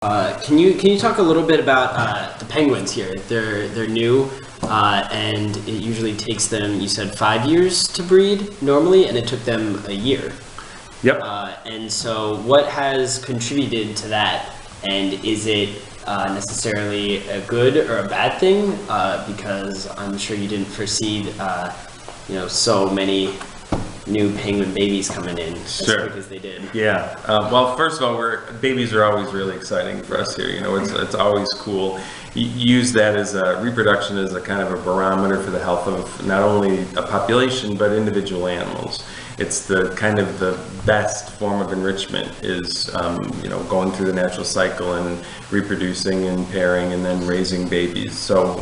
Can you talk a little bit about the penguins here? They're new, and it usually takes them, you said, 5 years to breed normally, and it took them a year. Yep. And so what has contributed to that? And is it necessarily a good or a bad thing? Because I'm sure you didn't foresee, so many new penguin babies coming in as quick as they did. Yeah. Well, first of all, babies are always really exciting for us here. It's always cool. Use that as reproduction as a kind of a barometer for the health of not only a population but individual animals. It's the kind of the best form of enrichment is going through the natural cycle and reproducing and pairing and then raising babies. So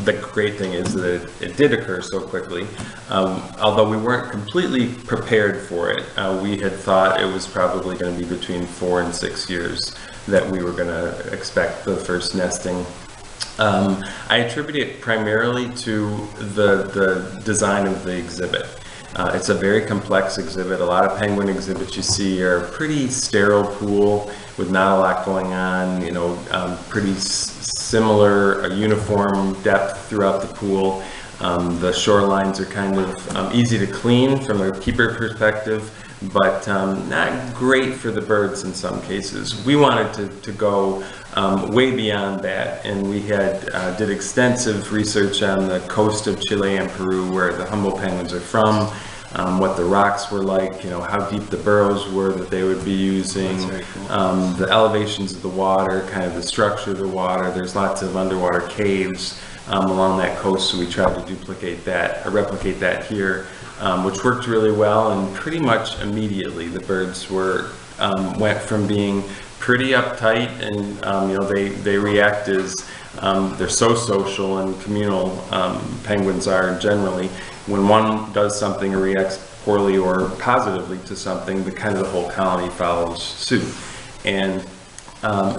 the great thing is that it did occur so quickly. Although we weren't completely prepared for it, we had thought it was probably going to be between 4 and 6 years that we were going to expect the first nesting. I attribute it primarily to the design of the exhibit. It's a very complex exhibit. A lot of penguin exhibits you see are a pretty sterile pool with not a lot going on, pretty similar, uniform depth throughout the pool. The shorelines are kind of easy to clean from a keeper perspective, but not great for the birds in some cases. We wanted to go way beyond that, and we did extensive research on the coast of Chile and Peru, where the Humboldt penguins are from, what the rocks were like, how deep the burrows were that they would be using, cool. The elevations of the water, kind of the structure of the water. There's lots of underwater caves along that coast, so we tried to replicate that here, which worked really well, and pretty much immediately the birds went from being pretty uptight, and they react as they're so social and communal. Penguins are generally. When one does something or reacts poorly or positively to something, the whole colony follows suit. And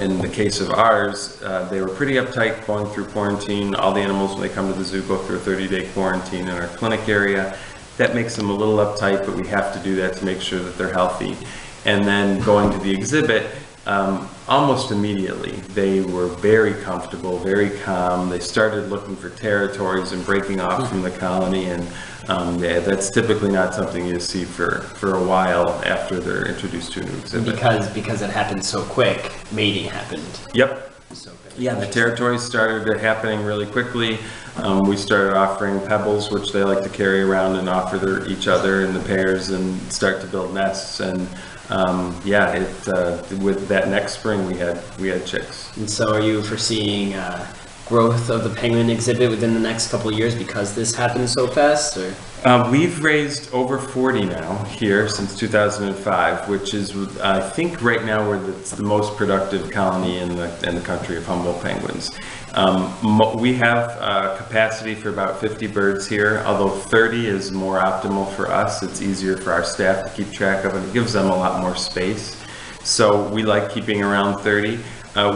in the case of ours, they were pretty uptight going through quarantine. All the animals, when they come to the zoo, go through a 30-day quarantine in our clinic area. That makes them a little uptight, but we have to do that to make sure that they're healthy. And then going to the exhibit, almost immediately, they were very comfortable, very calm. They started looking for territories and breaking off from the colony, and that's typically not something you see for a while after they're introduced to a new exhibit. Because it happened so quick, mating happened. Yep. Yeah, the territories started happening really quickly. We started offering pebbles, which they like to carry around and offer each other in the pairs and start to build nests. And with that next spring we had chicks. And so are you foreseeing growth of the penguin exhibit within the next couple of years because this happened so fast? Or? We've raised over 40 now here since 2005, which is, I think right now it's the most productive colony in the country of Humboldt penguins. We have capacity for about 50 birds here, although 30 is more optimal for us. It's easier for our staff to keep track of, and it gives them a lot more space. So we like keeping around 30.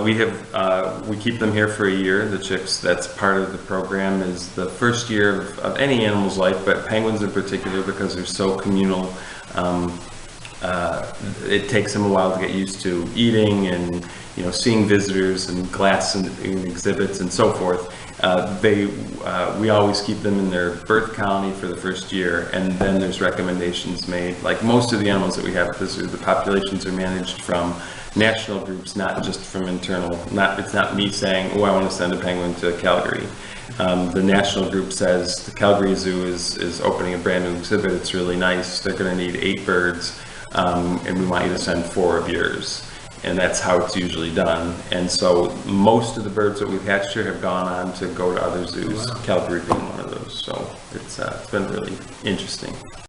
We keep them here for a year, the chicks. That's part of the program, is the first year of any animal's life, but penguins in particular, because they're so communal. It takes them a while to get used to eating and seeing visitors and glass and exhibits and so forth. We always keep them in their birth colony for the first year, and then there's recommendations made. Like most of the animals that we have at the zoo, the populations are managed from national groups, not just from internal. It's not me saying, oh, I want to send a penguin to Calgary. The national group says the Calgary Zoo is opening a brand new exhibit. It's really nice. They're going to need 8 birds, and we want you to send 4 of yours. And that's how it's usually done. And so most of the birds that we've hatched here have gone on to go to other zoos, Calgary being one of those. So it's been really interesting.